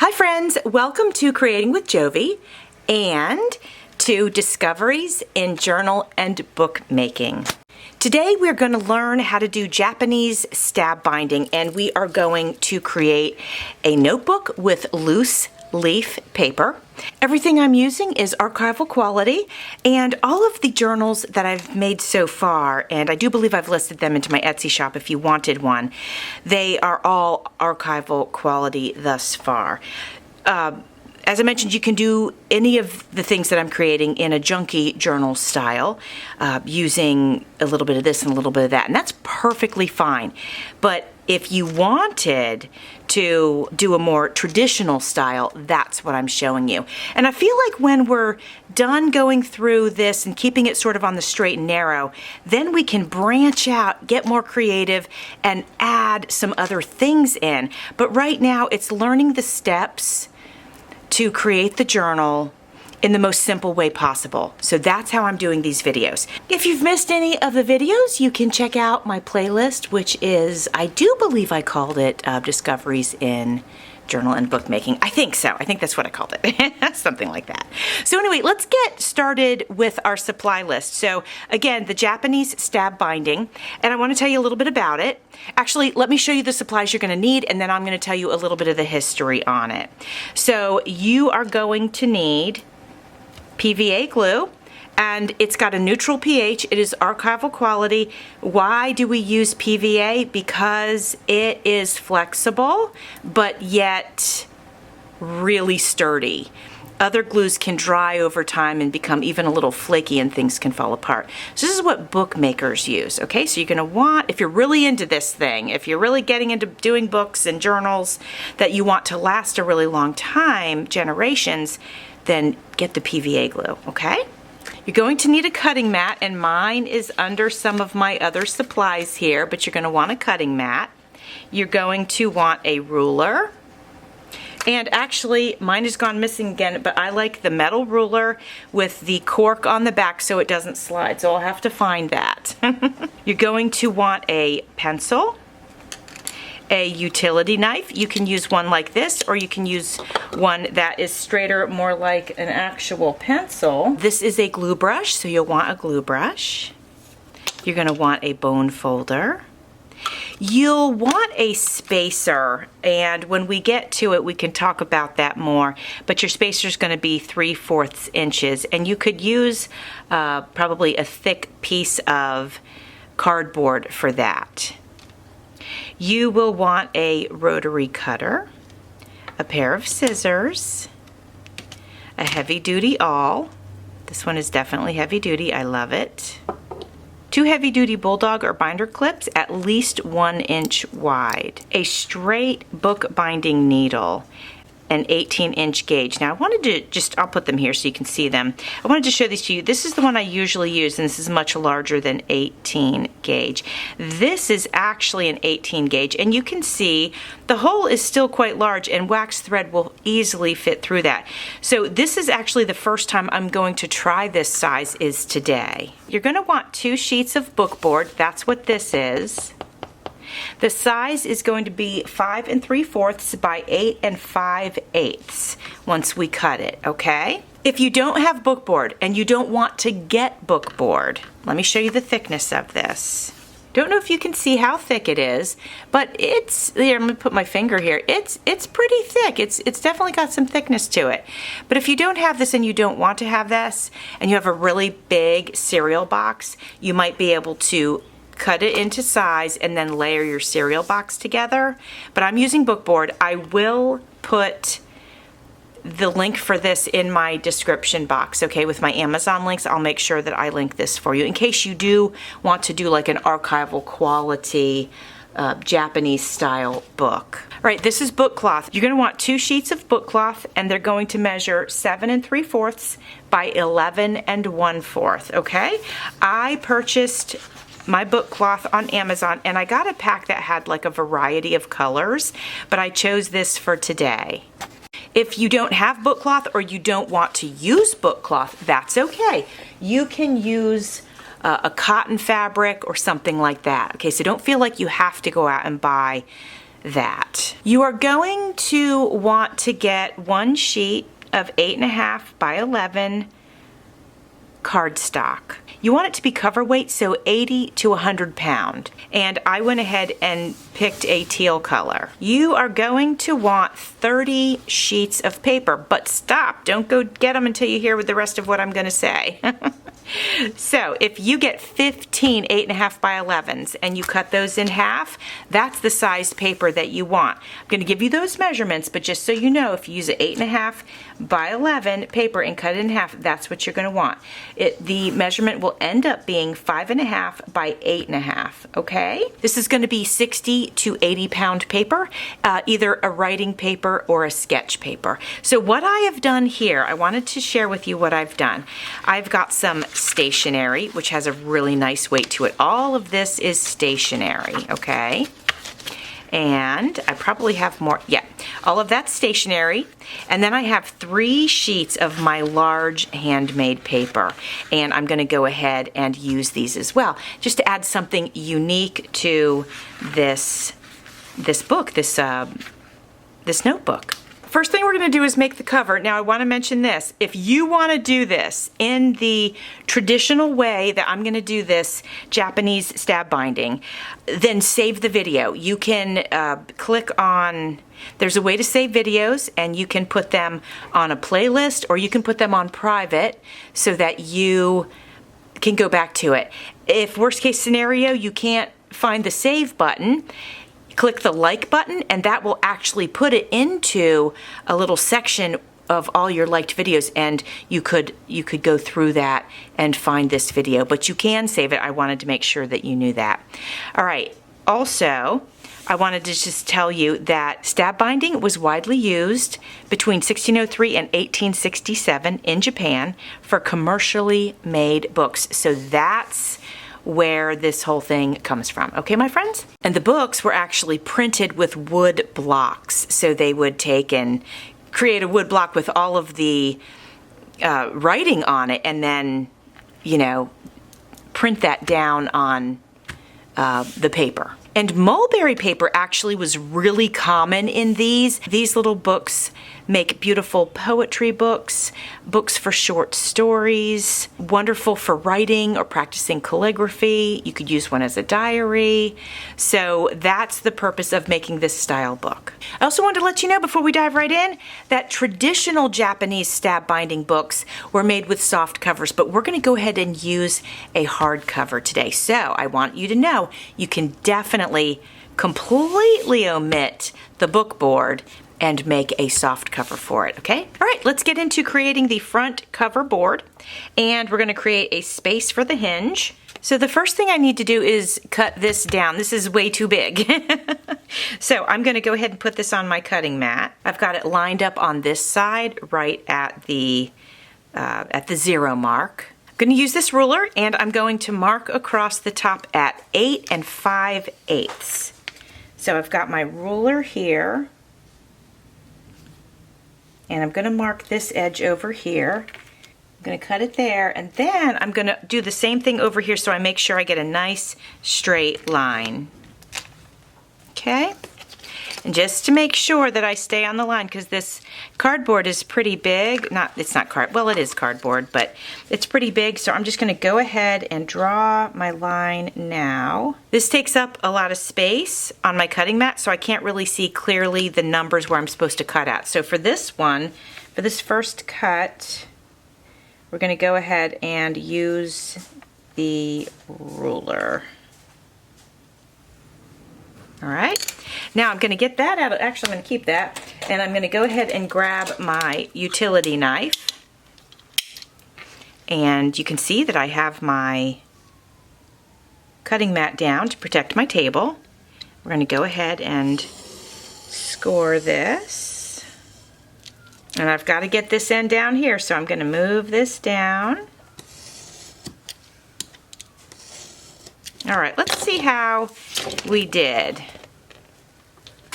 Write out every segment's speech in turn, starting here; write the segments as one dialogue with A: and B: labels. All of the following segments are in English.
A: Hi friends, welcome to Creating with Jovi and to Discoveries in Journal and Bookmaking. Today we're going to learn how to do Japanese stab binding, and we are going to create a notebook with loose leaf paper. Everything I'm using is archival quality, and all of the journals that I've made so far, and I do believe I've listed them into my Etsy shop if you wanted one, they are all archival quality thus far. As I mentioned, you can do any of the things that I'm creating in a junky journal style, using a little bit of this and a little bit of that, and that's perfectly fine. But if you wanted to do a more traditional style, that's what I'm showing you. And I feel like when we're done going through this and keeping it sort of on the straight and narrow, then we can branch out, get more creative, and add some other things in. But right now, it's learning the steps to create the journal in the most simple way possible. So that's how I'm doing these videos. If you've missed any of the videos, you can check out my playlist, which is, I do believe I called it Discoveries in Journal and Bookmaking. I think so. I think that's what I called it. Something like that. So anyway, let's get started with our supply list. So again, the Japanese stab binding, and I want to tell you a little bit about it. Actually, let me show you the supplies you're going to need, and then I'm going to tell you a little bit of the history on it. So you are going to need PVA glue, and it's got a neutral pH. It is archival quality. Why do we use PVA? Because it is flexible, but yet really sturdy. Other glues can dry over time and become even a little flaky, and things can fall apart. So this is what bookmakers use, okay? So you're gonna want, if you're really into this thing, if you're really getting into doing books and journals that you want to last a really long time, generations, then get the PVA glue, okay? You're going to need a cutting mat, and mine is under some of my other supplies here, but you're going to want a cutting mat. You're going to want a ruler. And actually, mine has gone missing again, but I like the metal ruler with the cork on the back so it doesn't slide, so I'll have to find that. You're going to want a pencil, a utility knife. You can use one like this, or you can use one that is straighter, more like an actual pencil. This is a glue brush, so you'll want a glue brush. You're going to want a bone folder. You'll want a spacer, and when we get to it, we can talk about that more, but your spacer is going to be 3/4 inches, and you could use probably a thick piece of cardboard for that. You will want a rotary cutter, a pair of scissors, a heavy-duty awl. This one is definitely heavy-duty. I love it. 2 heavy-duty bulldog or binder clips, at least 1 inch wide. A straight book binding needle, an 18-inch gauge. Now I wanted to just, I'll put them here so you can see them. I wanted to show these to you. This is the one I usually use, and this is much larger than 18 gauge. This is actually an 18 gauge, and you can see the hole is still quite large, and wax thread will easily fit through that. So this is actually the first time I'm going to try this size is today. You're going to want 2 sheets of book board. That's what this is. The size is going to be 5 3/4 by 8 5/8 once we cut it, okay? If you don't have bookboard and you don't want to get bookboard, let me show you the thickness of this. Don't know if you can see how thick it is, but it's, here, I'm gonna put my finger here. It's pretty thick. It's definitely got some thickness to it. But if you don't have this and you don't want to have this, and you have a really big cereal box, you might be able to cut it into size and then layer your cereal box together. But I'm using bookboard. I will put the link for this in my description box, okay? With my Amazon links, I'll make sure that I link this for you in case you do want to do like an archival quality Japanese style book. All right, this is book cloth. You're going to want 2 sheets of book cloth, and they're going to measure 7 3/4 by 11 1/4, okay? I purchased my book cloth on Amazon, and I got a pack that had like a variety of colors, but I chose this for today. If you don't have book cloth or you don't want to use book cloth, that's okay. You can use a cotton fabric or something like that. Okay, so don't feel like you have to go out and buy that. You are going to want to get one sheet of 8.5 by 11 cardstock. You want it to be cover weight, so 80 to 100 pound. And I went ahead and picked a teal color. You are going to want 30 sheets of paper, but stop, don't go get them until you hear the rest of what I'm going to say. So if you get 15 8.5 by 11s and you cut those in half, that's the size paper that you want. I'm going to give you those measurements, but just so you know, if you use an 8.5 by 11 paper and cut it in half, that's what you're going to want. The measurement will end up being 5.5 by 8.5, okay? This is going to be 60 to 80 pound paper, either a writing paper or a sketch paper. So what I have done here, I wanted to share with you what I've done. I've got some stationery, which has a really nice weight to it. All of this is stationery, okay? And I probably have more, yeah, all of that's stationery. And then I have 3 sheets of my large handmade paper. And I'm gonna go ahead and use these as well, just to add something unique to this book, this notebook. First thing we're going to do is make the cover. Now I want to mention this. If you want to do this in the traditional way that I'm going to do this Japanese stab binding, then save the video. You can click on, there's a way to save videos, and you can put them on a playlist or you can put them on private so that you can go back to it. If worst case scenario you can't find the save button, click the like button and that will actually put it into a little section of all your liked videos, and you could go through that and find this video, but you can save it. I wanted to make sure that you knew that. All right, also I wanted to just tell you that stab binding was widely used between 1603 and 1867 in Japan for commercially made books. So that's where this whole thing comes from. Okay, my friends? And the books were actually printed with wood blocks. So they would take and create a wood block with all of the writing on it and then, you know, print that down on the paper. And mulberry paper actually was really common in these. These little books make beautiful poetry books, books for short stories, wonderful for writing or practicing calligraphy. You could use one as a diary. So that's the purpose of making this style book. I also wanted to let you know before we dive right in that traditional Japanese stab binding books were made with soft covers, but we're going to go ahead and use a hard cover today. So I want you to know you can definitely completely omit the book board and make a soft cover for it, okay? All right, let's get into creating the front cover board, and we're gonna create a space for the hinge. So the first thing I need to do is cut this down. This is way too big. So I'm gonna go ahead and put this on my cutting mat. I've got it lined up on this side right at the 0 mark. I'm gonna use this ruler and I'm going to mark across the top at 8 5/8. So I've got my ruler here, and I'm going to mark this edge over here. I'm going to cut it there, and then I'm going to do the same thing over here so I make sure I get a nice straight line. Okay? And just to make sure that I stay on the line, because this cardboard is pretty big. It's not card, well, it is cardboard, but it's pretty big, so I'm just going to go ahead and draw my line now. This takes up a lot of space on my cutting mat, so I can't really see clearly the numbers where I'm supposed to cut at. So for this one, for this first cut, we're going to go ahead and use the ruler. All right. Now I'm going to get that out. Actually, I'm going to keep that, and I'm going to go ahead and grab my utility knife. And you can see that I have my cutting mat down to protect my table. We're going to go ahead and score this. And I've got to get this end down here, so I'm going to move this down. All right, let's see how we did.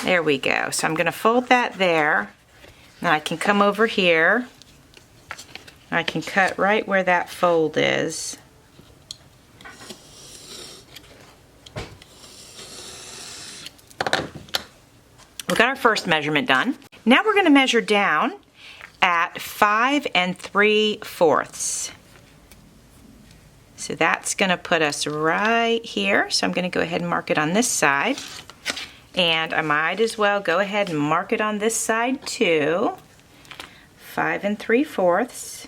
A: There we go. So I'm going to fold that there. Now I can come over here. I can cut right where that fold is. got our first measurement done. Now we're going to measure down at 5 3/4. So that's going to put us right here. So I'm going to go ahead and mark it on this side. And I might as well go ahead and mark it on this side too. 5 3/4.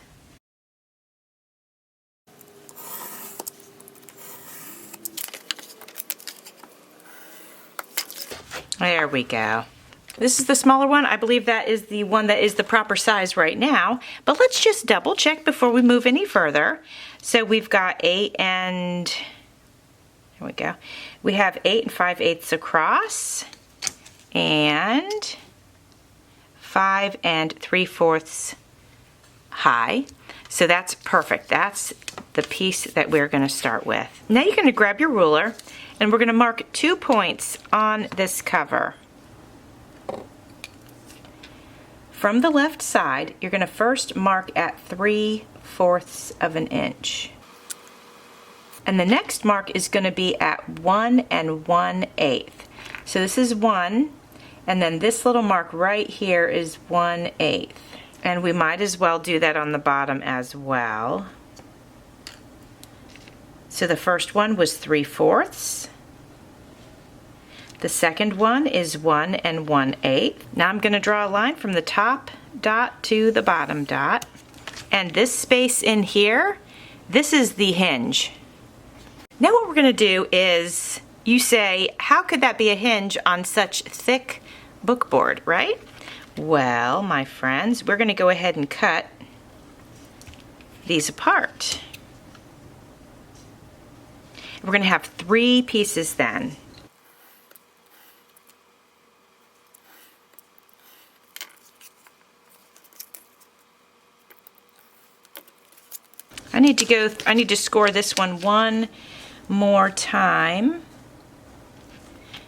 A: There we go. This is the smaller one. I believe that is the one that is the proper size right now. But let's just double check before we move any further. So we've got 8 and, here we go. We have 8 5/8 across and 5 3/4 high. So that's perfect. That's the piece that we're going to start with. Now you're going to grab your ruler and we're going to mark 2 points on this cover. From the left side, you're going to first mark at 3/4 of an inch. And the next mark is going to be at 1 1/8. So this is 1, and then this little mark right here is 1/8. And we might as well do that on the bottom as well. So the first one was 3/4. The second one is 1 1/8. Now I'm going to draw a line from the top dot to the bottom dot. And this space in here, this is the hinge. Now what we're going to do is, you say, how could that be a hinge on such thick bookboard, right? Well, my friends, we're going to go ahead and cut these apart. We're going to have 3 pieces then. I need to score this one more time.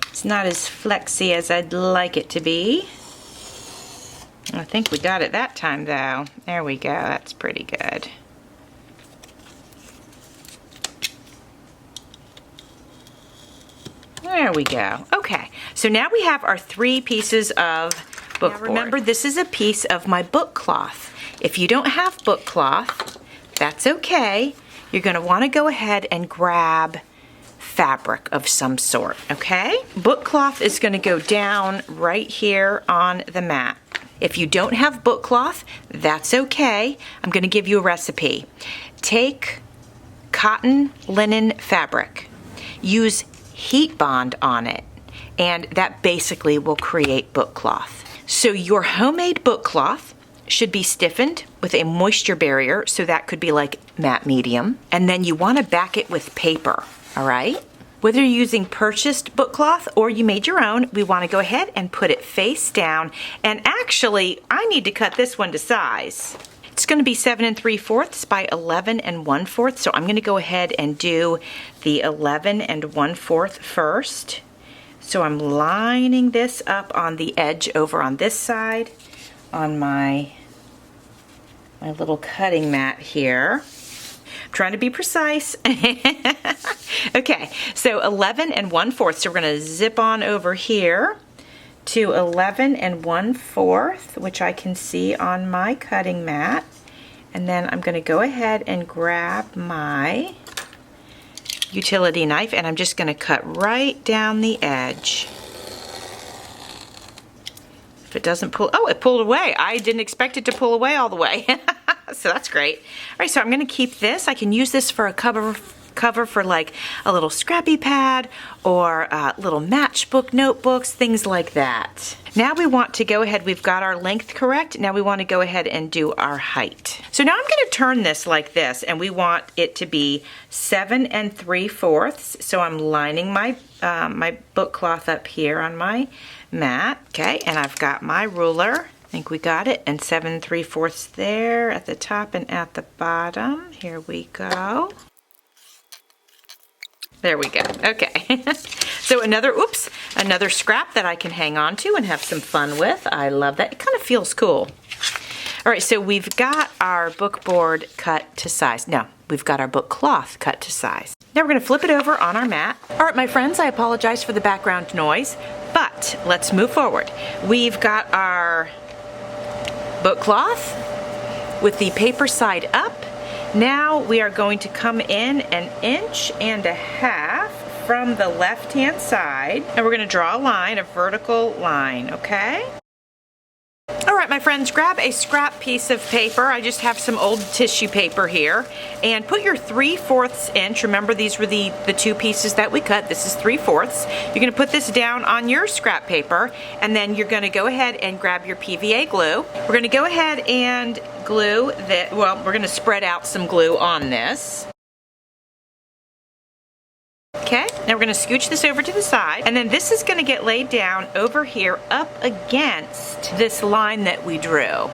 A: It's not as flexy as I'd like it to be. I think we got it that time though. There we go, that's pretty good. There we go. Okay, so now we have our 3 pieces of book board. Now remember, this is a piece of my book cloth. If you don't have book cloth, that's okay. You're going to want to go ahead and grab fabric of some sort, okay? Book cloth is going to go down right here on the mat. If you don't have book cloth, that's okay. I'm going to give you a recipe. Take cotton linen fabric. Use heat bond on it, and that basically will create book cloth. So your homemade book cloth should be stiffened with a moisture barrier, so that could be like matte medium, and then you want to back it with paper, all right? Whether you're using purchased book cloth or you made your own, we want to go ahead and put it face down, and actually I need to cut this one to size. It's going to be 7 3/4 by 11 1/4, so I'm going to go ahead and do the 11 1/4 first. So I'm lining this up on the edge over on this side on my little cutting mat here. I'm trying to be precise. Okay, so 11 1/4, so we're going to zip on over here to 11 1/4, which I can see on my cutting mat. And then I'm going to go ahead and grab my utility knife, and I'm just going to cut right down the edge. If it doesn't pull, oh, it pulled away. I didn't expect it to pull away all the way. So that's great. All right, so I'm going to keep this. I can use this for a cover for like a little scrappy pad or little matchbook notebooks, things like that. Now we want to go ahead, we've got our length correct. Now we want to go ahead and do our height. So now I'm going to turn this like this, and we want it to be 7 3/4. So I'm lining my my book cloth up here on my mat. Okay, and I've got my ruler. I think we got it, and 7 3/4 there at the top and at the bottom. Here we go. There we go. Okay. So another scrap that I can hang on to and have some fun with. I love that. It kind of feels cool. All right, so we've got our book board cut to size. No, we've got our book cloth cut to size. Now we're going to flip it over on our mat. All right, my friends, I apologize for the background noise. But let's move forward. We've got our book cloth with the paper side up. Now we are going to come in 1.5 inches from the left-hand side, and we're going to draw a line, a vertical line, okay? All right, my friends, grab a scrap piece of paper. I just have some old tissue paper here, and put your 3/4 inch. Remember, these were the two pieces that we cut. This is 3/4. You're going to put this down on your scrap paper, and then you're going to go ahead and grab your PVA glue. We're going to go ahead and glue that. Well, we're going to spread out some glue on this. Okay, now we're going to scooch this over to the side, and then this is going to get laid down over here up against this line that we drew.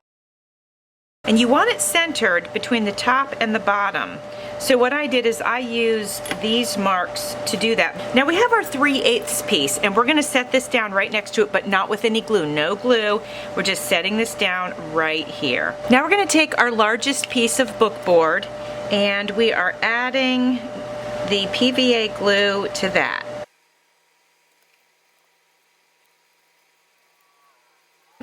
A: And you want it centered between the top and the bottom. So what I did is I used these marks to do that. Now we have our 3/8 piece, and we're going to set this down right next to it, but not with any glue. No glue. We're just setting this down right here. Now we're going to take our largest piece of book board, and we are adding the PVA glue to that.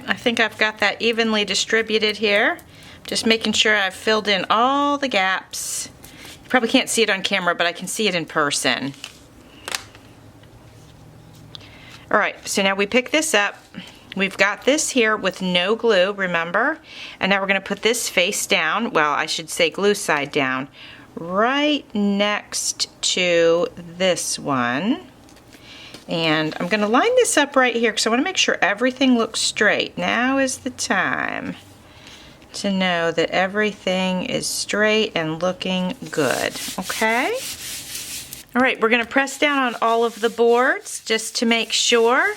A: I think I've got that evenly distributed here. Just making sure I've filled in all the gaps. You probably can't see it on camera, but I can see it in person. All right, so now we pick this up. We've got this here with no glue, remember? And now we're going to put this face down, well, I should say glue side down, right next to this one. And I'm going to line this up right here because I want to make sure everything looks straight. Now is the time to know that everything is straight and looking good, okay? All right, we're going to press down on all of the boards just to make sure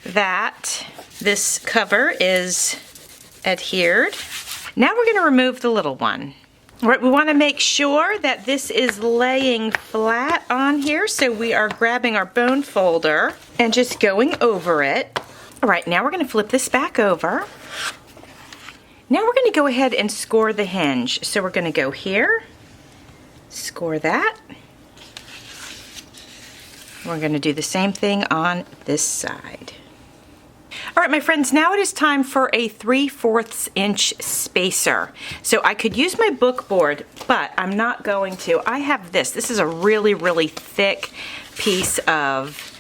A: that this cover is adhered. Now we're going to remove the little one. All right, we want to make sure that this is laying flat on here, so we are grabbing our bone folder and just going over it. All right, now we're going to flip this back over. Now we're going to go ahead and score the hinge. So we're going to go here, score that. We're going to do the same thing on this side. All right, my friends, now it is time for a 3/4 inch spacer. So I could use my book board, but I'm not going to. I have this. This is a really, really thick piece of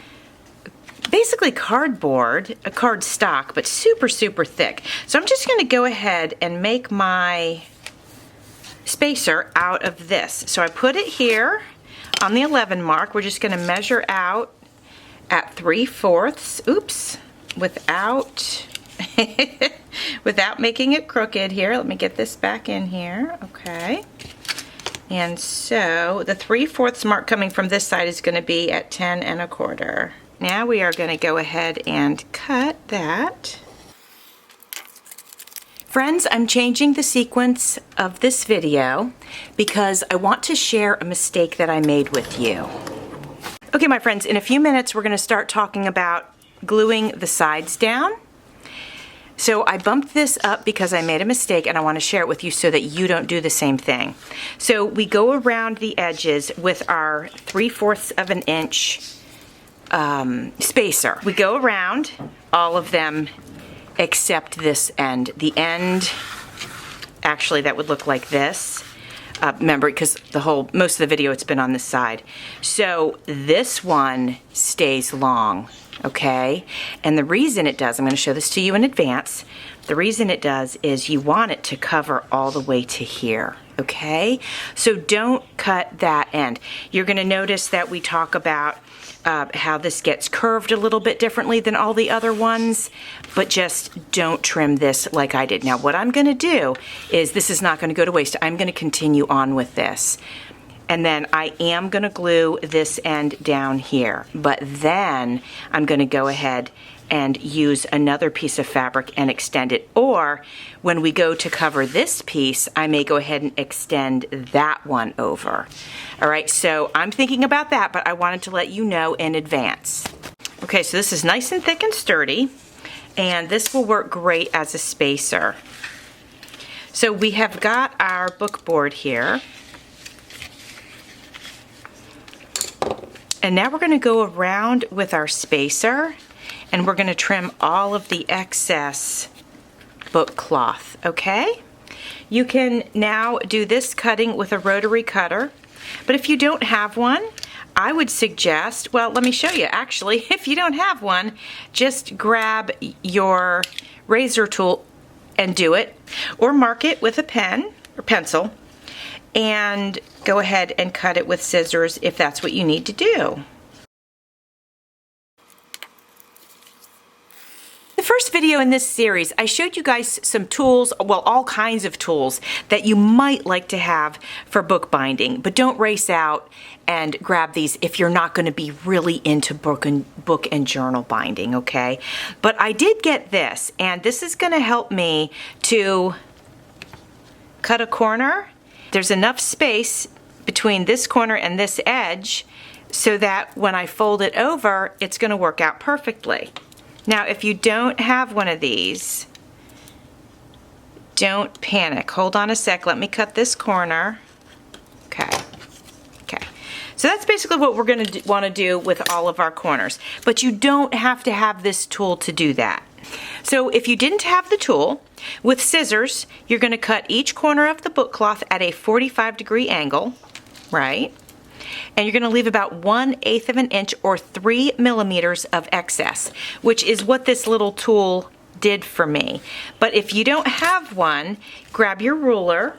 A: basically cardboard, a card stock, but super, super thick. So I'm just going to go ahead and make my spacer out of this. So I put it here on the 11 mark. We're just going to measure out at 3/4. Oops. Without making it crooked here. Let me get this back in here. Okay. And so the 3/4 mark coming from this side is going to be at 10 1/4. Now we are going to go ahead and cut that. Friends, I'm changing the sequence of this video because I want to share a mistake that I made with you. Okay, my friends, in a few minutes we're going to start talking about gluing the sides down. So I bumped this up because I made a mistake and I want to share it with you so that you don't do the same thing. So we go around the edges with our 3/4 inch spacer. We go around all of them except this end. The end, actually that would look like this. Remember, because most of the video it's been on this side. So this one stays long. Okay, and the reason it does, I'm going to show this to you in advance, the reason it does is you want it to cover all the way to here, okay? So don't cut that end. You're going to notice that we talk about how this gets curved a little bit differently than all the other ones, but just don't trim this like I did. Now what I'm going to do is, this is not going to go to waste, I'm going to continue on with this. And then I am going to glue this end down here, but then I'm going to go ahead and use another piece of fabric and extend it. Or when we go to cover this piece, I may go ahead and extend that one over. All right, so I'm thinking about that, but I wanted to let you know in advance. Okay, so this is nice and thick and sturdy, and this will work great as a spacer. So we have got our book board here. And now we're going to go around with our spacer, and we're going to trim all of the excess book cloth, okay? You can now do this cutting with a rotary cutter, but if you don't have one, I would suggest, well, let me show you actually. If you don't have one, just grab your razor tool and do it, or mark it with a pen or pencil and go ahead and cut it with scissors if that's what you need to do. The first video in this series, I showed you guys some tools, well, all kinds of tools that you might like to have for bookbinding, but don't race out and grab these if you're not going to be really into book and journal binding, okay? But I did get this, and this is going to help me to cut a corner. There's enough space between this corner and this edge so that when I fold it over, it's going to work out perfectly. Now, if you don't have one of these, don't panic. Hold on a sec. Let me cut this corner. Okay. Okay. So that's basically what we're going to want to do with all of our corners. But you don't have to have this tool to do that. So if you didn't have the tool, with scissors, you're going to cut each corner of the book cloth at a 45-degree angle, right? And you're going to leave about 1/8 of an inch or 3 millimeters of excess, which is what this little tool did for me. But if you don't have one, grab your ruler,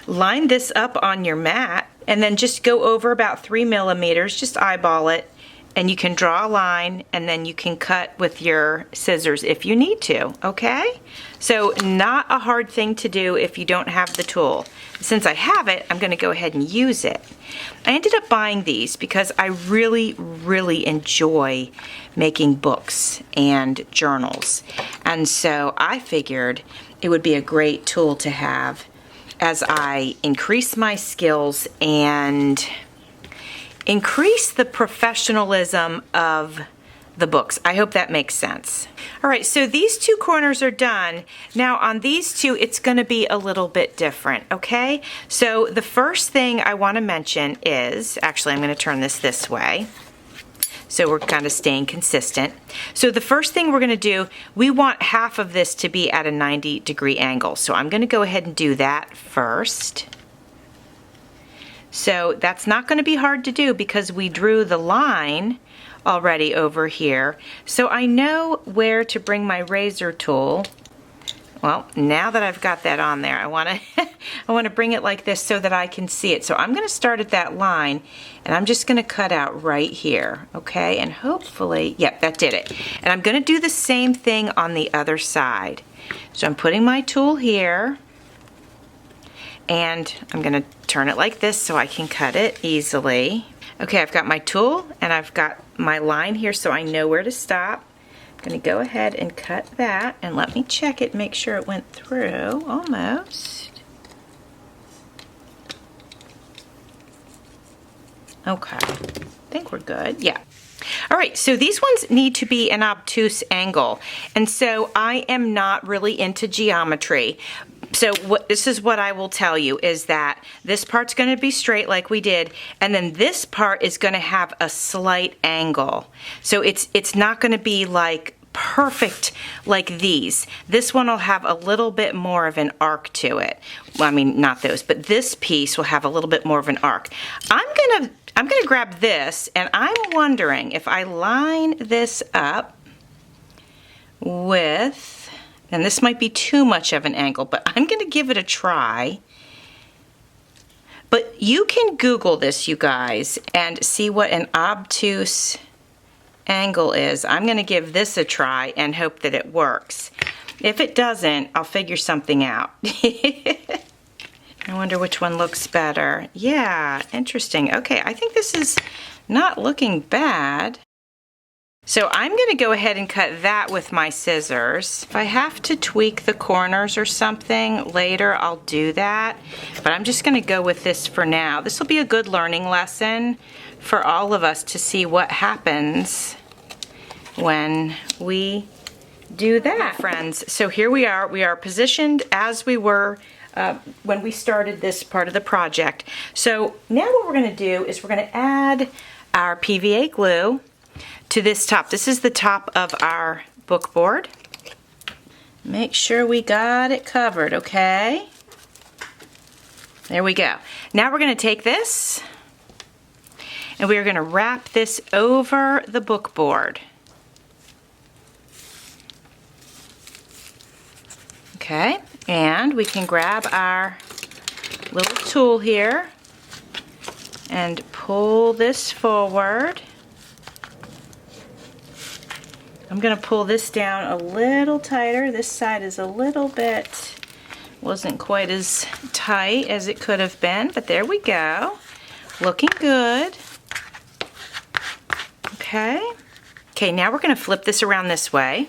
A: line this up on your mat, and then just go over about 3 millimeters, just eyeball it, and you can draw a line, and then you can cut with your scissors if you need to, okay? So not a hard thing to do if you don't have the tool. Since I have it, I'm going to go ahead and use it. I ended up buying these because I really, really enjoy making books and journals. And so I figured it would be a great tool to have as I increase my skills and increase the professionalism of the books. I hope that makes sense. All right, so these two corners are done. Now on these two, it's going to be a little bit different, okay? So the first thing I want to mention is, actually I'm going to turn this way, so we're kind of staying consistent. So the first thing we're going to do, we want half of this to be at a 90-degree angle. So I'm going to go ahead and do that first. So that's not going to be hard to do because we drew the line already over here. So I know where to bring my razor tool. Well, now that I've got that on there, I want to bring it like this so that I can see it. So I'm going to start at that line, and I'm just going to cut out right here, okay? And hopefully, yep, that did it. And I'm going to do the same thing on the other side. So I'm putting my tool here, and I'm going to turn it like this so I can cut it easily. Okay, I've got my tool and I've got my line here so I know where to stop. I'm going to go ahead and cut that, and let me check it, make sure it went through. Almost. Okay, I think we're good. Yeah. All right, so these ones need to be an obtuse angle, and so I am not really into geometry. So this is what I will tell you is that this part's going to be straight like we did, and then this part is going to have a slight angle. So it's not going to be like perfect like these. This one will have a little bit more of an arc to it. Well, I mean, not those, but this piece will have a little bit more of an arc. I'm gonna grab this, and I'm wondering if I line this up with, and this might be too much of an angle, but I'm gonna give it a try. But you can Google this, you guys, and see what an obtuse angle is. I'm gonna give this a try and hope that it works. If it doesn't, I'll figure something out. I wonder which one looks better. Yeah, interesting. Okay, I think this is not looking bad. So I'm going to go ahead and cut that with my scissors. If I have to tweak the corners or something later, I'll do that. But I'm just going to go with this for now. This will be a good learning lesson for all of us to see what happens when we do that. Friends, so here we are. We are positioned as we were when we started this part of the project. So now what we're going to do is we're going to add our PVA glue to this top. This is the top of our book board. Make sure we got it covered, okay? There we go. Now we're going to take this and we are going to wrap this over the book board. Okay, and we can grab our little tool here and pull this forward. I'm going to pull this down a little tighter. This side is a little bit, wasn't quite as tight as it could have been, but there we go. Looking good. Okay. Okay, now we're going to flip this around this way,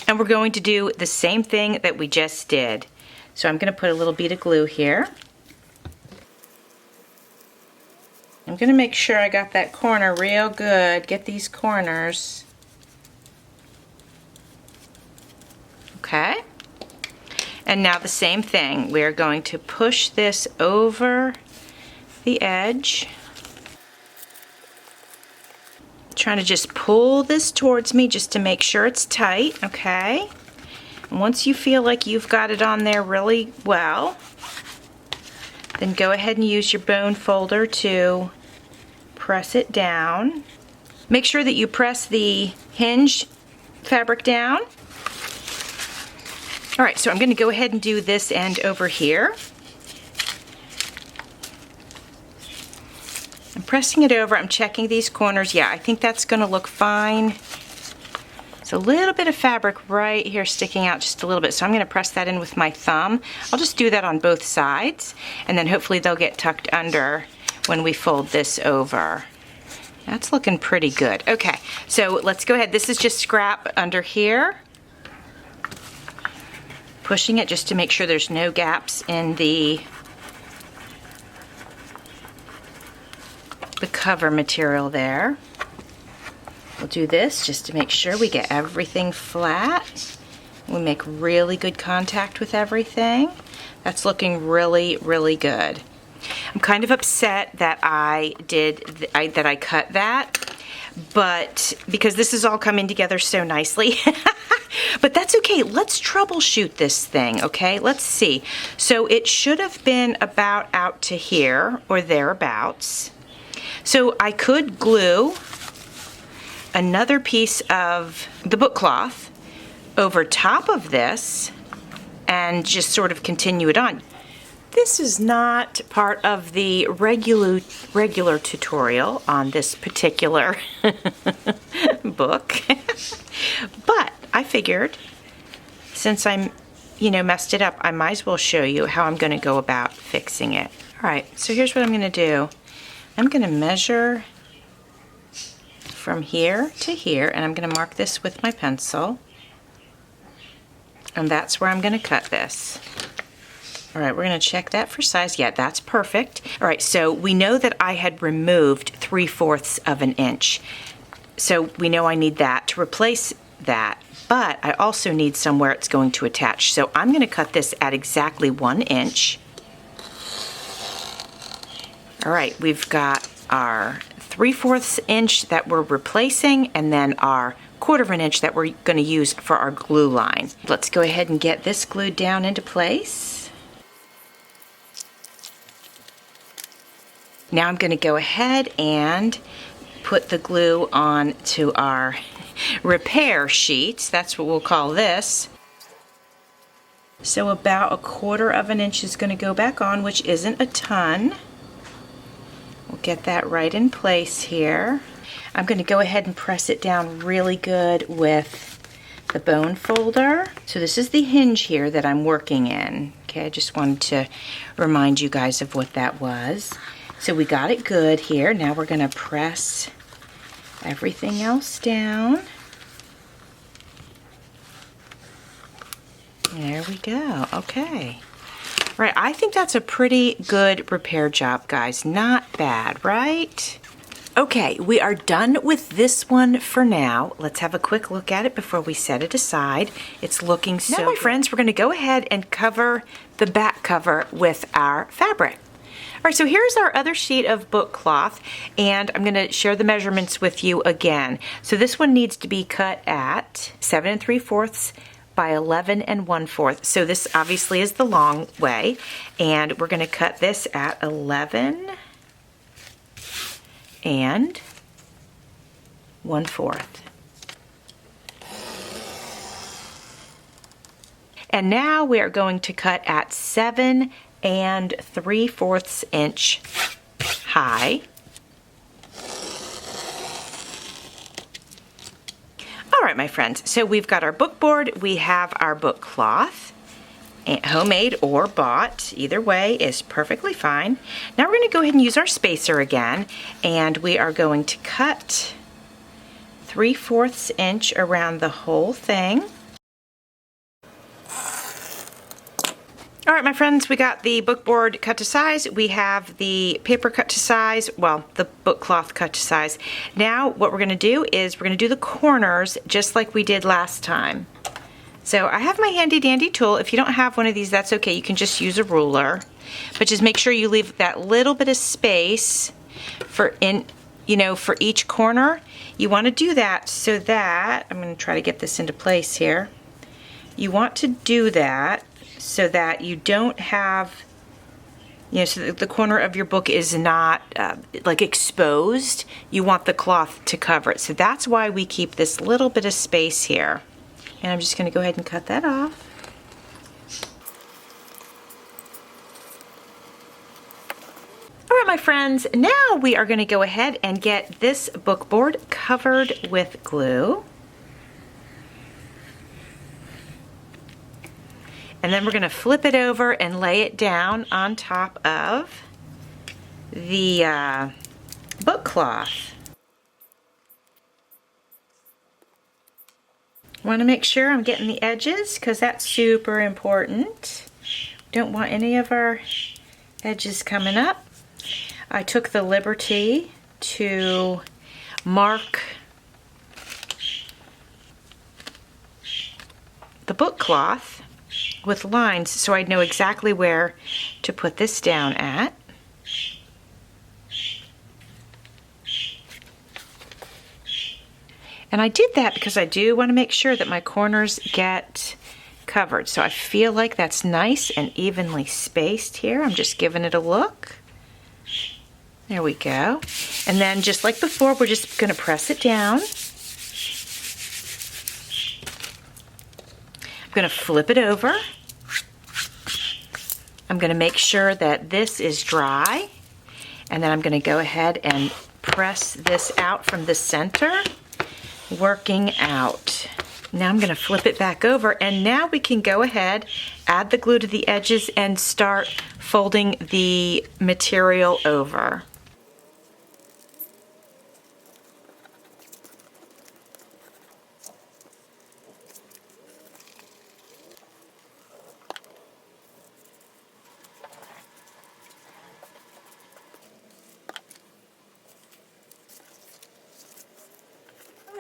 A: and we're going to do the same thing that we just did. So I'm going to put a little bead of glue here. I'm going to make sure I got that corner real good. Get these corners. Okay. And now the same thing. We're going to push this over the edge. Trying to just pull this towards me just to make sure it's tight, okay? And once you feel like you've got it on there really well, then go ahead and use your bone folder to press it down. Make sure that you press the Hinge fabric down. All right, so I'm going to go ahead and do this end over here. I'm pressing it over. I'm checking these corners. Yeah, I think that's going to look fine. It's a little bit of fabric right here sticking out just a little bit, so I'm going to press that in with my thumb. I'll just do that on both sides, and then hopefully they'll get tucked under when we fold this over. That's looking pretty good. Okay, so let's go ahead. This is just scrap under here. Pushing it just to make sure there's no gaps in the cover material there. We'll do this just to make sure we get everything flat. We make really good contact with everything. That's looking really, really good. I'm kind of upset that I cut that, but because this is all coming together so nicely. But that's okay. Let's troubleshoot this thing, okay? Let's see. So it should have been about out to here or thereabouts. So I could glue another piece of the book cloth over top of this and just sort of continue it on. This is not part of the regular tutorial on this particular book, but I figured since I'm, messed it up, I might as well show you how I'm going to go about fixing it. All right, so here's what I'm going to do. I'm going to measure from here to here, and I'm going to mark this with my pencil, and that's where I'm going to cut this. All right, we're going to check that for size. Yeah, that's perfect. All right, so we know that I had removed 3/4 of an inch. So we know I need that to replace that, but I also need somewhere it's going to attach. So I'm going to cut this at exactly 1 inch. All right, we've got our 3/4 inch that we're replacing, and then our 1/4 inch that we're going to use for our glue line. Let's go ahead and get this glued down into place. Now I'm going to go ahead and put the glue on to our repair sheet. That's what we'll call this. So about 1/4 inch is going to go back on, which isn't a ton. We'll get that right in place here. I'm going to go ahead and press it down really good with the bone folder. So this is the hinge here that I'm working in. Okay, I just wanted to remind you guys of what that was. So we got it good here. Now we're going to press everything else down. There we go. Okay. Right, I think that's a pretty good repair job, guys. Not bad, right? Okay, we are done with this one for now. Let's have a quick look at it before we set it aside. It's looking so good. Now, my friends, we're going to go ahead and cover the back cover with our fabric. All right, so here's our other sheet of book cloth, and I'm gonna share the measurements with you again. So this one needs to be cut at 7 3/4 by 11 1/4. So this obviously is the long way, and we're gonna cut this at 11 1/4. And now we are going to cut at 7 3/4 inch high. All right, my friends, so we've got our book board, we have our book cloth, and homemade or bought, either way is perfectly fine. Now we're going to go ahead and use our spacer again, and we are going to cut 3/4 inch around the whole thing. All right, my friends, we got the book board cut to size. We have the paper cut to size, well, the book cloth cut to size. Now what we're going to do is we're going to do the corners just like we did last time. So I have my handy dandy tool. If you don't have one of these, that's okay. You can just use a ruler. But just make sure you leave that little bit of space for for each corner. You want to do that so that, I'm going to try to get this into place here. You want to do that so that you don't have, so that the corner of your book is not like exposed. You want the cloth to cover it. So that's why we keep this little bit of space here. And I'm just going to go ahead and cut that off. All right, my friends, now we are going to go ahead and get this book board covered with glue. And then we're going to flip it over and lay it down on top of the book cloth. Want to make sure I'm getting the edges because that's super important. Don't want any of our edges coming up. I took the liberty to mark the book cloth with lines so I'd know exactly where to put this down at. And I did that because I do want to make sure that my corners get covered. So I feel like that's nice and evenly spaced here. I'm just giving it a look. There we go. And then just like before, we're just going to press it down. I'm going to flip it over. I'm going to make sure that this is dry. And then I'm going to go ahead and press this out from the center, working out. Now I'm going to flip it back over, and now we can go ahead, add the glue to the edges, and start folding the material over.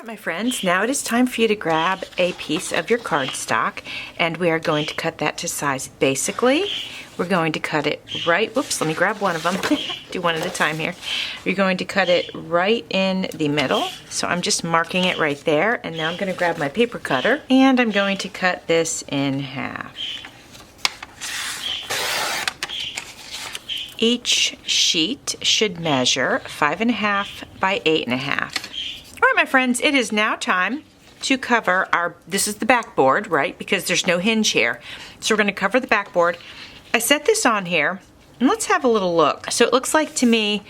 A: My friends, now it is time for you to grab a piece of your cardstock, and we are going to cut that to size. Basically, we're going to cut it right, whoops, let me grab one of them, do one at a time here. You're going to cut it right in the middle, so I'm just marking it right there, and now I'm going to grab my paper cutter, and I'm going to cut this in half. Each sheet should measure 5.5 by 8.5. All right, my friends, it is now time to cover this is the backboard, right? Because there's no hinge here. So we're going to cover the backboard. I set this on here, and let's have a little look. So it looks like to me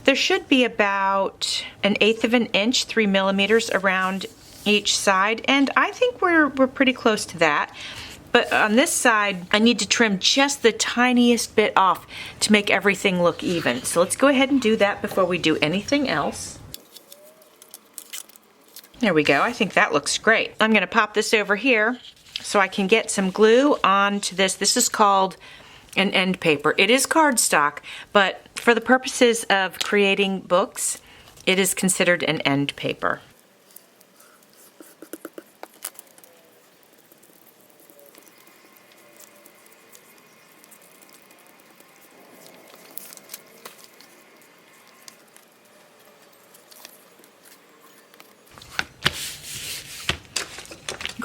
A: there should be about 1/8 of an inch, 3 millimeters around each side, and I think we're pretty close to that. But on this side, I need to trim just the tiniest bit off to make everything look even. So let's go ahead and do that before we do anything else. There we go. I think that looks great. I'm going to pop this over here so I can get some glue onto this. This is called an end paper. It is cardstock, but for the purposes of creating books, it is considered an end paper.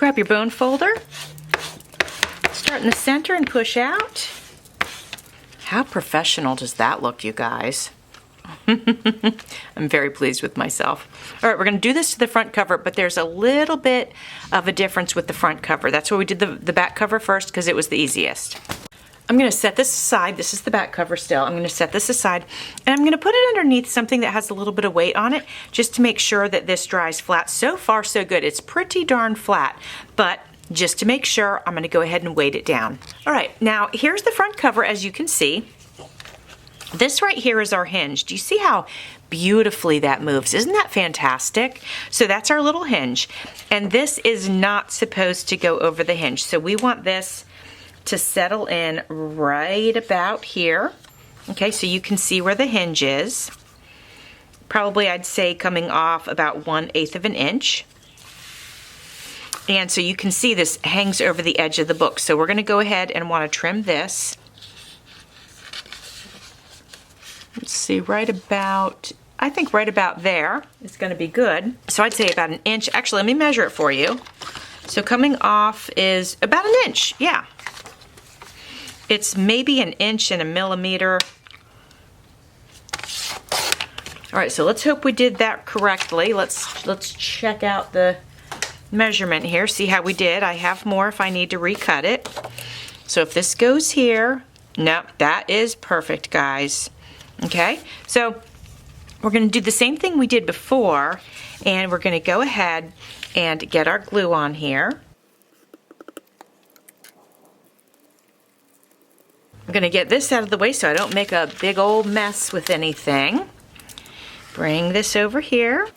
A: grab your bone folder, start in the center and push out. How professional does that look, you guys? I'm very pleased with myself. All right, we're going to do this to the front cover, but there's a little bit of a difference with the front cover. That's why we did the back cover first, because it was the easiest. I'm going to set this aside. This is the back cover still. I'm going to set this aside, and I'm going to put it underneath something that has a little bit of weight on it, just to make sure that this dries flat. So far, so good. It's pretty darn flat, but just to make sure, I'm going to go ahead and weight it down. All right, now here's the front cover, as you can see. This right here is our hinge. Do you see how beautifully that moves? Isn't that fantastic? So that's our little hinge, and this is not supposed to go over the hinge. So we want this to settle in right about here. Okay, so you can see where the hinge is. Probably, I'd say, coming off about 1/8 of an inch. And so you can see this hangs over the edge of the book. So we're going to go ahead and want to trim this. Let's see, right about, I think right about there is going to be good. So I'd say about 1 inch. Actually, let me measure it for you. So coming off is about 1 inch, yeah. It's maybe 1 inch and 1 millimeter. All right, so let's hope we did that correctly. Let's check out the measurement here, see how we did. I have more if I need to recut it. So if this goes here, nope, that is perfect, guys. Okay, so we're going to do the same thing we did before, and we're going to go ahead and get our glue on here. I'm going to get this out of the way so I don't make a big old mess with anything. Bring this over here.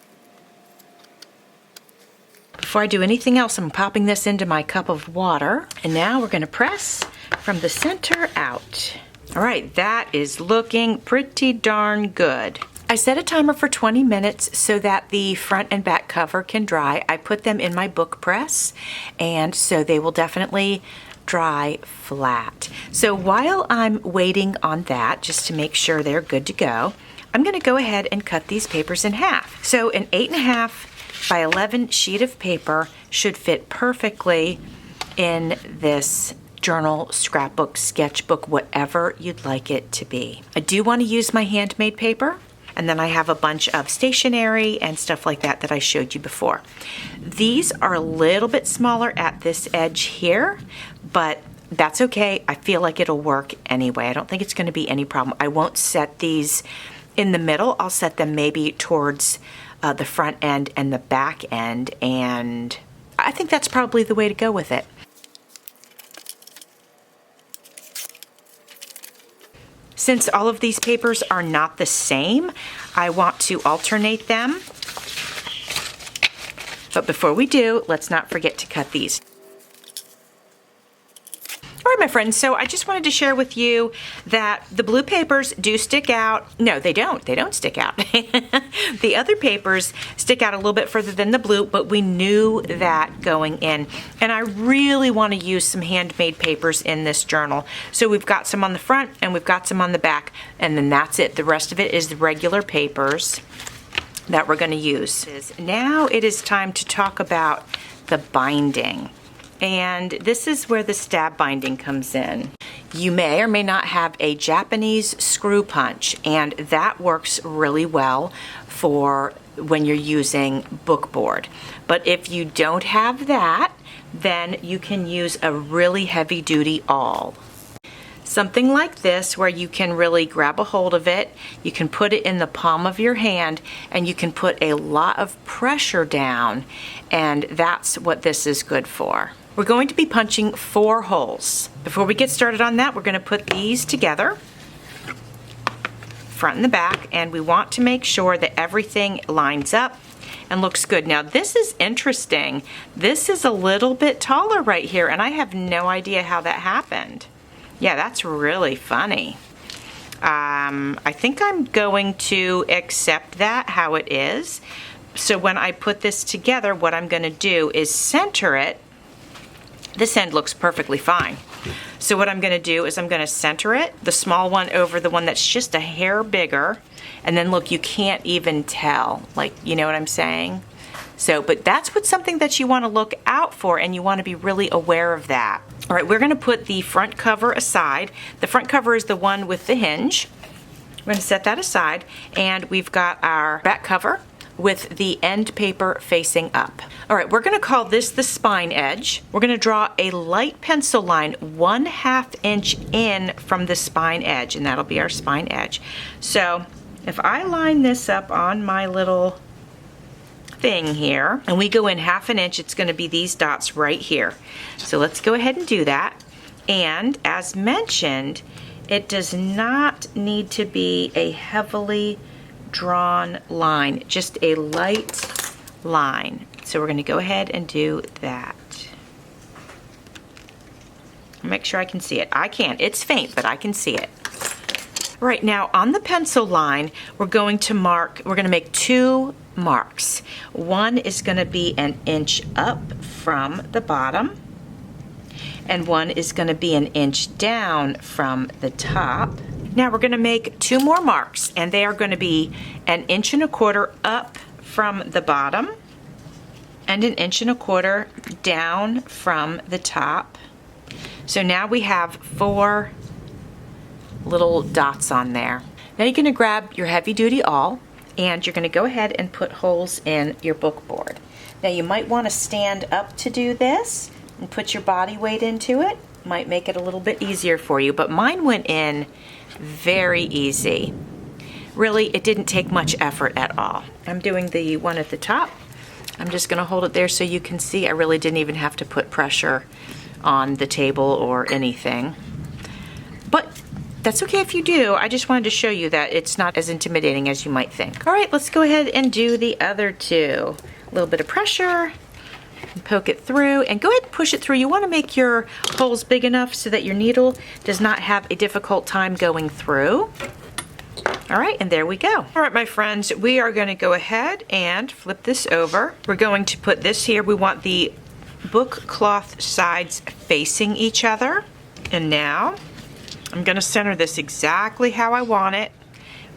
A: Before I do anything else, I'm popping this into my cup of water. And now we're going to press from the center out. All right, that is looking pretty darn good. I set a timer for 20 minutes so that the front and back cover can dry. I put them in my book press, and so they will definitely dry flat. So while I'm waiting on that, just to make sure they're good to go, I'm going to go ahead and cut these papers in half. So an 8.5 by 11 sheet of paper should fit perfectly in this journal, scrapbook, sketchbook, whatever you'd like it to be. I do want to use my handmade paper, and then I have a bunch of stationery and stuff like that that I showed you before. These are a little bit smaller at this edge here, but that's okay. I feel like it'll work anyway. I don't think it's going to be any problem. I won't set these in the middle. I'll set them maybe towards the front end and the back end, and I think that's probably the way to go with it. Since all of these papers are not the same, I want to alternate them. But before we do, let's not forget to cut these. All right, my friends, so I just wanted to share with you that the blue papers do stick out. No, they don't. They don't stick out. The other papers stick out a little bit further than the blue, but we knew that going in. And I really want to use some handmade papers in this journal. So we've got some on the front and we've got some on the back, and then that's it. The rest of it is the regular papers that we're going to use. Now it is time to talk about the binding. And this is where the stab binding comes in. You may or may not have a Japanese screw punch, and that works really well for when you're using bookboard. But if you don't have that, then you can use a really heavy duty awl. Something like this, where you can really grab a hold of it, you can put it in the palm of your hand, and you can put a lot of pressure down, and that's what this is good for. We're going to be punching 4 holes. Before we get started on that, we're going to put these together, front and the back, and we want to make sure that everything lines up and looks good. Now this is interesting. This is a little bit taller right here, and I have no idea how that happened. Yeah, that's really funny. I think I'm going to accept that how it is. So when I put this together, what I'm going to do is center it. This end looks perfectly fine. So what I'm going to do is I'm going to center it, the small one over the one that's just a hair bigger. And then look, you can't even tell. Like, you know what I'm saying? So, but that's something that you want to look out for, and you want to be really aware of that. All right, we're going to put the front cover aside. The front cover is the one with the hinge. We're going to set that aside, and we've got our back cover with the end paper facing up. All right, we're going to call this the spine edge. We're going to draw a light pencil line 1/2 inch in from the spine edge, and that'll be our spine edge. So if I line this up on my little thing here, and we go in 1/2 inch, it's going to be these dots right here. So let's go ahead and do that. And as mentioned, it does not need to be a heavily drawn line, just a light line. So we're going to go ahead and do that. Make sure I can see it. I can. It's faint, but I can see it. Right now on the pencil line, we're going to make 2 marks. One is going to be 1 inch up from the bottom, and one is going to be 1 inch down from the top. Now we're going to make 2 more marks, and they are going to be 1 1/4 inch up from the bottom and 1 1/4 inch down from the top. So now we have 4 little dots on there. Now you're going to grab your heavy duty awl, and you're going to go ahead and put holes in your book board. Now you might want to stand up to do this and put your body weight into it. Might make it a little bit easier for you, but mine went in very easy. Really, it didn't take much effort at all. I'm doing the one at the top. I'm just going to hold it there so you can see. I really didn't even have to put pressure on the table or anything. But that's okay if you do. I just wanted to show you that it's not as intimidating as you might think. All right, let's go ahead and do the other 2. A little bit of pressure, and poke it through, and go ahead and push it through. You want to make your holes big enough so that your needle does not have a difficult time going through. All right, and there we go. All right, my friends, we are going to go ahead and flip this over. We're going to put this here. We want the book cloth sides facing each other. And now I'm going to center this exactly how I want it.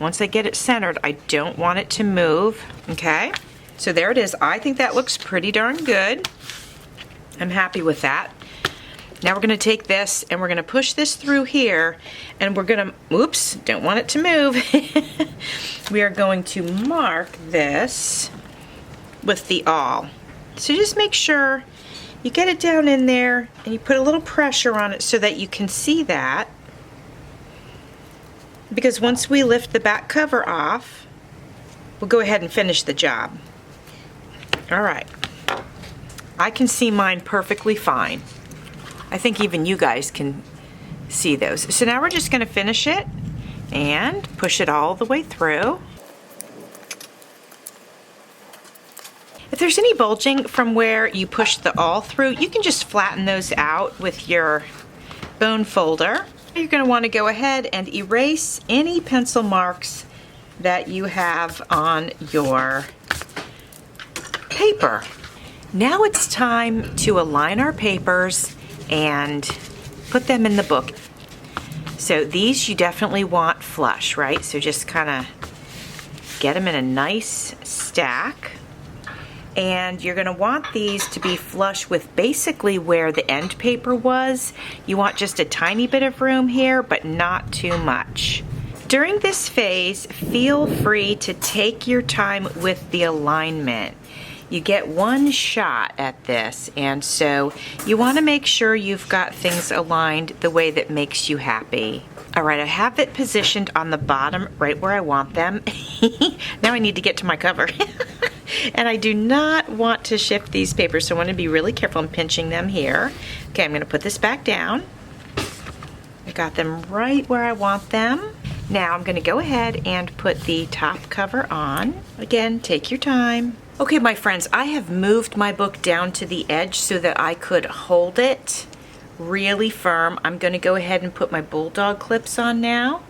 A: Once I get it centered, I don't want it to move. Okay, so there it is. I think that looks pretty darn good. I'm happy with that. Now we're going to take this and we're going to push this through here, and we're going to, oops, don't want it to move. We are going to mark this with the awl. So just make sure you get it down in there and you put a little pressure on it so that you can see that. Because once we lift the back cover off, we'll go ahead and finish the job. All right. I can see mine perfectly fine. I think even you guys can see those. So now we're just going to finish it and push it all the way through. If there's any bulging from where you push the awl through, you can just flatten those out with your bone folder. You're going to want to go ahead and erase any pencil marks that you have on your paper. Now it's time to align our papers and put them in the book. So these you definitely want flush, right? So just kind of get them in a nice stack. And you're going to want these to be flush with basically where the end paper was. You want just a tiny bit of room here, but not too much. During this phase, feel free to take your time with the alignment. You get one shot at this, and so you want to make sure you've got things aligned the way that makes you happy. All right, I have it positioned on the bottom right where I want them. Now I need to get to my cover. And I do not want to shift these papers, so I want to be really careful in pinching them here. Okay, I'm going to put this back down. I got them right where I want them. Now I'm going to go ahead and put the top cover on. Again, take your time. Okay, my friends, I have moved my book down to the edge so that I could hold it really firm. I'm going to go ahead and put my bulldog clips on now.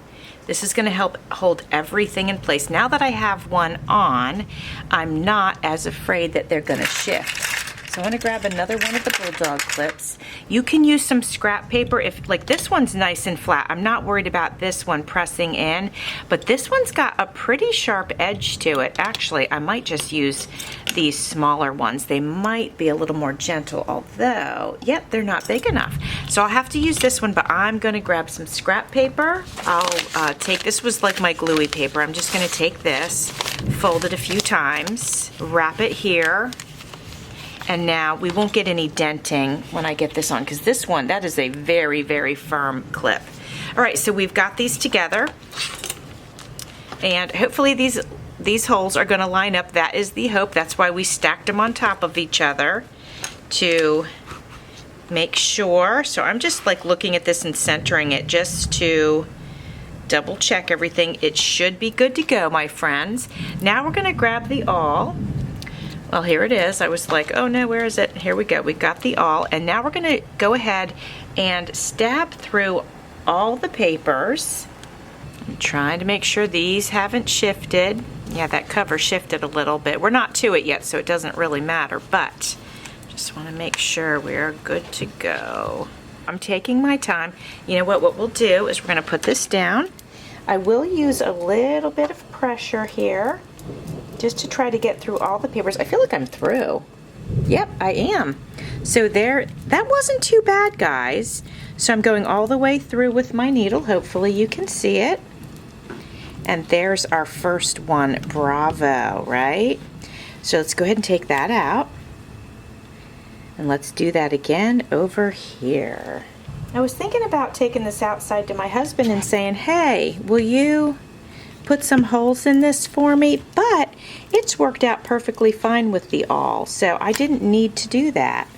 A: This is going to help hold everything in place. Now that I have one on, I'm not as afraid that they're going to shift. So I'm going to grab another one of the bulldog clips. You can use some scrap paper if, like, this one's nice and flat. I'm not worried about this one pressing in, but this one's got a pretty sharp edge to it. Actually, I might just use these smaller ones. They might be a little more gentle, although, yep, they're not big enough. So I'll have to use this one, but I'm going to grab some scrap paper. I'll take, this was like my gluey paper. I'm just going to take this, fold it a few times, wrap it here. And now we won't get any denting when I get this on, because this one, that is a very, very firm clip. All right, so we've got these together. And hopefully these holes are going to line up. That is the hope. That's why we stacked them on top of each other, to make sure. So I'm just like looking at this and centering it just to double check everything. It should be good to go, my friends. Now we're going to grab the awl. Well, here it is. I was like, oh no, where is it? Here we go. We've got the awl. And now we're going to go ahead and stab through all the papers. I'm trying to make sure these haven't shifted. Yeah, that cover shifted a little bit. We're not to it yet, so it doesn't really matter, but just want to make sure we're good to go. I'm taking my time. You know what we'll do is we're going to put this down. I will use a little bit of pressure here, just to try to get through all the papers. I feel like I'm through. Yep, I am. So there, that wasn't too bad, guys. So I'm going all the way through with my needle. Hopefully you can see it. And there's our first one. Bravo, right? So let's go ahead and take that out. And let's do that again over here. I was thinking about taking this outside to my husband and saying, hey, will you put some holes in this for me? But it's worked out perfectly fine with the awl, so I didn't need to do that.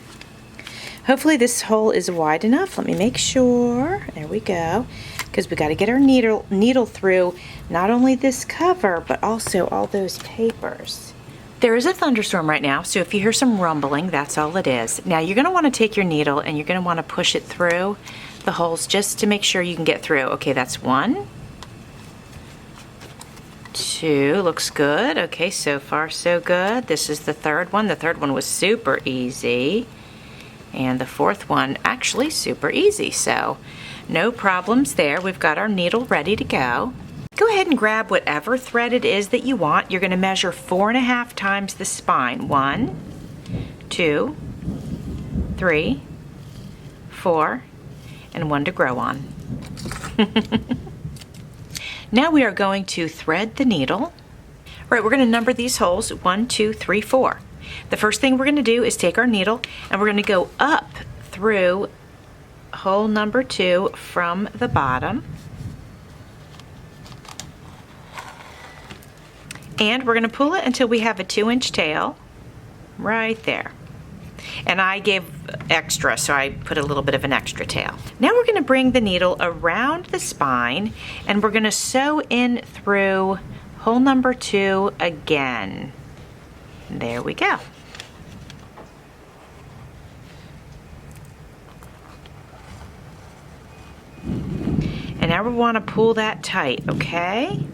A: Hopefully this hole is wide enough. Let me make sure. There we go. Because we got to get our needle through not only this cover, but also all those papers. There is a thunderstorm right now, so if you hear some rumbling, that's all it is. Now you're going to want to take your needle and you're going to want to push it through the holes just to make sure you can get through. Okay, that's 1, 2, looks good. Okay, so far so good. This is the third one. The third one was super easy. And the fourth one, actually super easy. So no problems there. We've got our needle ready to go. Go ahead and grab whatever thread it is that you want. You're going to measure 4.5 times the spine. 1, 2, 3, 4, and 1 to grow on. Now we are going to thread the needle. All right, we're going to number these holes 1, 2, 3, 4. The first thing we're going to do is take our needle and we're going to go up through hole number 2 from the bottom. And we're going to pull it until we have a 2-inch tail right there. And I gave extra, so I put a little bit of an extra tail. Now we're going to bring the needle around the spine and we're going to sew in through hole number 2 again. There we go. And now we want to pull that tight, okay?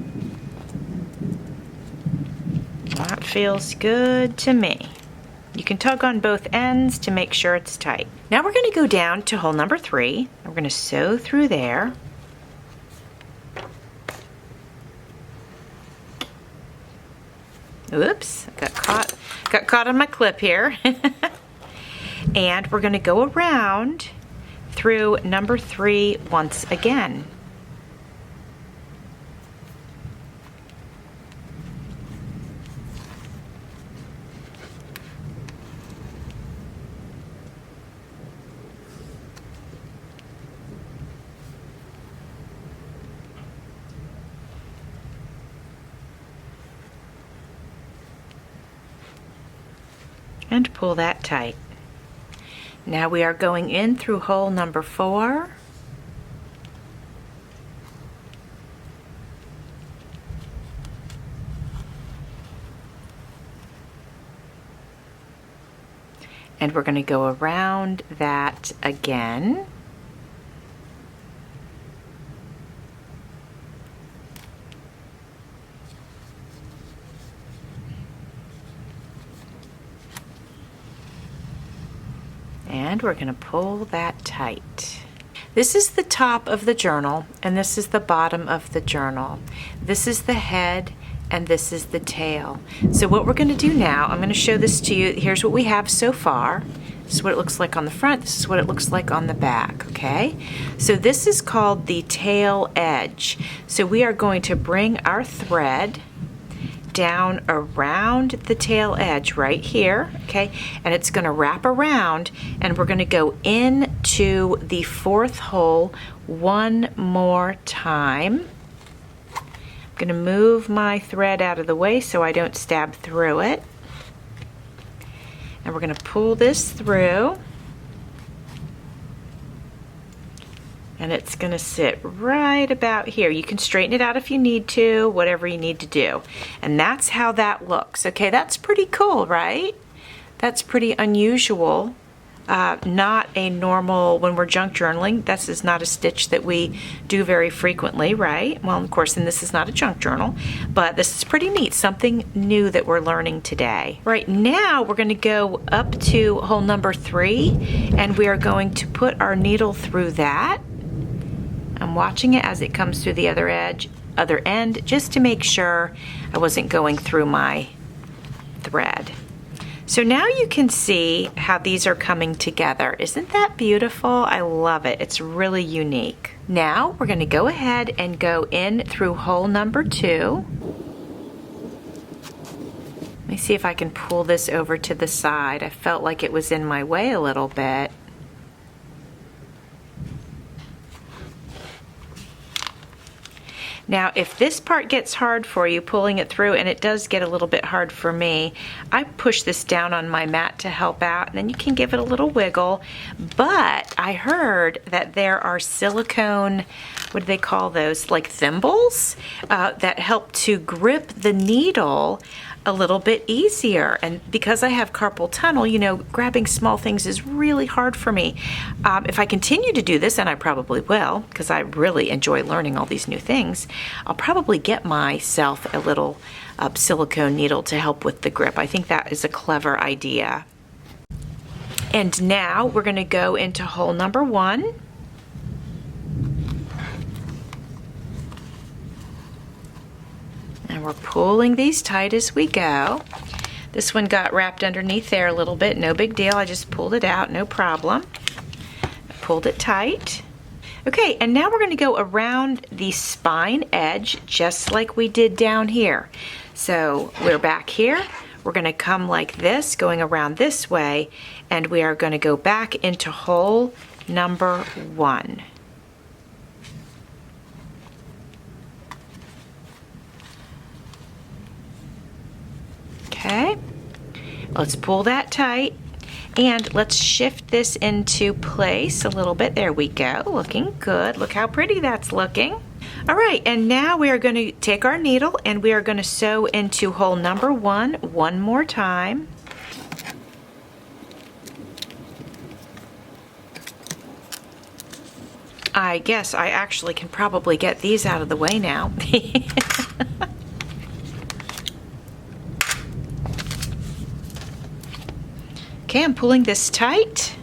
A: That feels good to me. You can tug on both ends to make sure it's tight. Now we're going to go down to hole number 3. We're going to sew through there. Oops, got caught on my clip here. And we're going to go around through number 3 once again. And pull that tight. Now we are going in through hole number 4. And we're going to go around that again. And we're going to pull that tight. This is the top of the journal, and this is the bottom of the journal. This is the head, and this is the tail. So what we're going to do now, I'm going to show this to you. Here's what we have so far. This is what it looks like on the front. This is what it looks like on the back, okay? So this is called the tail edge. So we are going to bring our thread down around the tail edge right here, okay? And it's going to wrap around, and we're going to go into the fourth hole one more time. I'm going to move my thread out of the way so I don't stab through it. And we're going to pull this through. And it's going to sit right about here. You can straighten it out if you need to, whatever you need to do. And that's how that looks. Okay, that's pretty cool, right? That's pretty unusual. Not a normal, when we're junk journaling, this is not a stitch that we do very frequently, right? Well, of course, and this is not a junk journal, but this is pretty neat, something new that we're learning today. Right now, we're going to go up to hole number 3, and we are going to put our needle through that. I'm watching it as it comes through the other end, just to make sure I wasn't going through my thread. So now you can see how these are coming together. Isn't that beautiful? I love it. It's really unique. Now we're going to go ahead and go in through hole number 2. Let me see if I can pull this over to the side. I felt like it was in my way a little bit. Now, if this part gets hard for you, pulling it through, and it does get a little bit hard for me, I push this down on my mat to help out, and then you can give it a little wiggle. But I heard that there are silicone, what do they call those, like thimbles, that help to grip the needle a little bit easier. And because I have carpal tunnel, you know, grabbing small things is really hard for me. If I continue to do this, and I probably will, because I really enjoy learning all these new things, I'll probably get myself a little silicone needle to help with the grip. I think that is a clever idea. And now we're going to go into hole number 1. And we're pulling these tight as we go. This one got wrapped underneath there a little bit. No big deal. I just pulled it out. No problem. Pulled it tight. Okay, and now we're going to go around the spine edge just like we did down here. So we're back here. We're going to come like this, going around this way, and we are going to go back into hole number 1. Okay, let's pull that tight, and let's shift this into place a little bit. There we go, looking good. Look how pretty that's looking. All right, and now we are going to take our needle and we are going to sew into hole number 1 one more time. I guess I actually can probably get these out of the way now. Okay, I'm pulling this tight,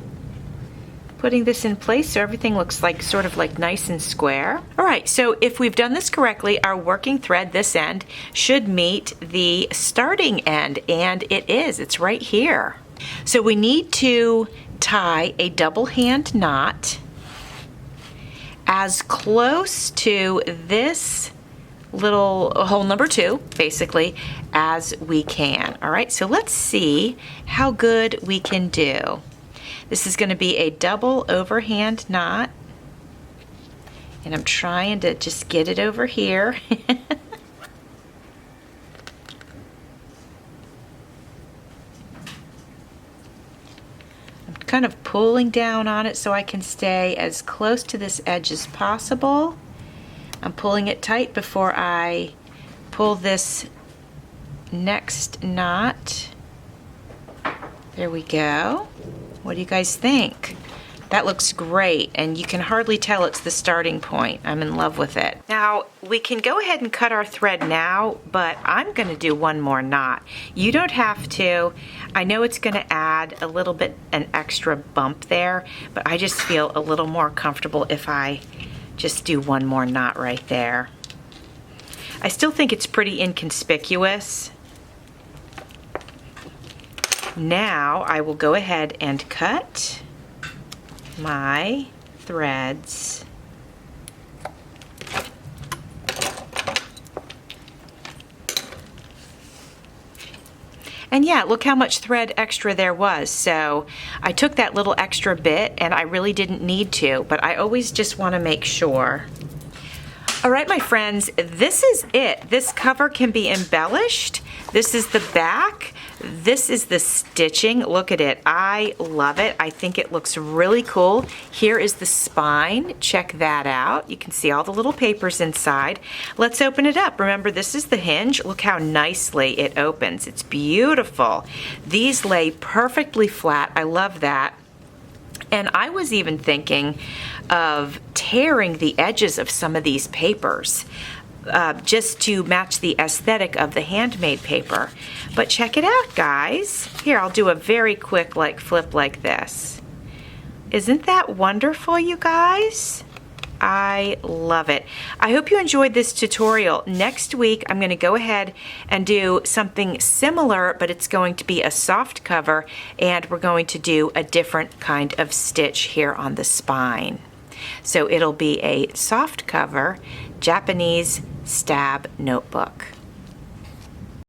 A: putting this in place so everything looks like sort of like nice and square. All right, so if we've done this correctly, our working thread, this end, should meet the starting end, and it is. It's right here. So we need to tie a double hand knot as close to this little hole number 2, basically, as we can. All right, so let's see how good we can do. This is going to be a double overhand knot, and I'm trying to just get it over here. I'm kind of pulling down on it so I can stay as close to this edge as possible. I'm pulling it tight before I pull this next knot. There we go. What do you guys think? That looks great, and you can hardly tell it's the starting point. I'm in love with it. Now, we can go ahead and cut our thread now, but I'm going to do one more knot. You don't have to. I know it's going to add a little bit, an extra bump there, but I just feel a little more comfortable if I just do one more knot right there. I still think it's pretty inconspicuous. Now, I will go ahead and cut my threads. And yeah, look how much thread extra there was. So I took that little extra bit, and I really didn't need to, but I always just want to make sure. All right, my friends, this is it. This cover can be embellished. This is the back. This is the stitching. Look at it. I love it. I think it looks really cool. Here is the spine. Check that out. You can see all the little papers inside. Let's open it up. Remember, this is the hinge. Look how nicely it opens. It's beautiful. These lay perfectly flat. I love that. And I was even thinking of tearing the edges of some of these papers just to match the aesthetic of the handmade paper. But check it out, guys. Here, I'll do a very quick flip like this. Isn't that wonderful, you guys? I love it. I hope you enjoyed this tutorial. Next week, I'm going to go ahead and do something similar, but it's going to be a soft cover, and we're going to do a different kind of stitch here on the spine. So it'll be a soft cover Japanese stab notebook.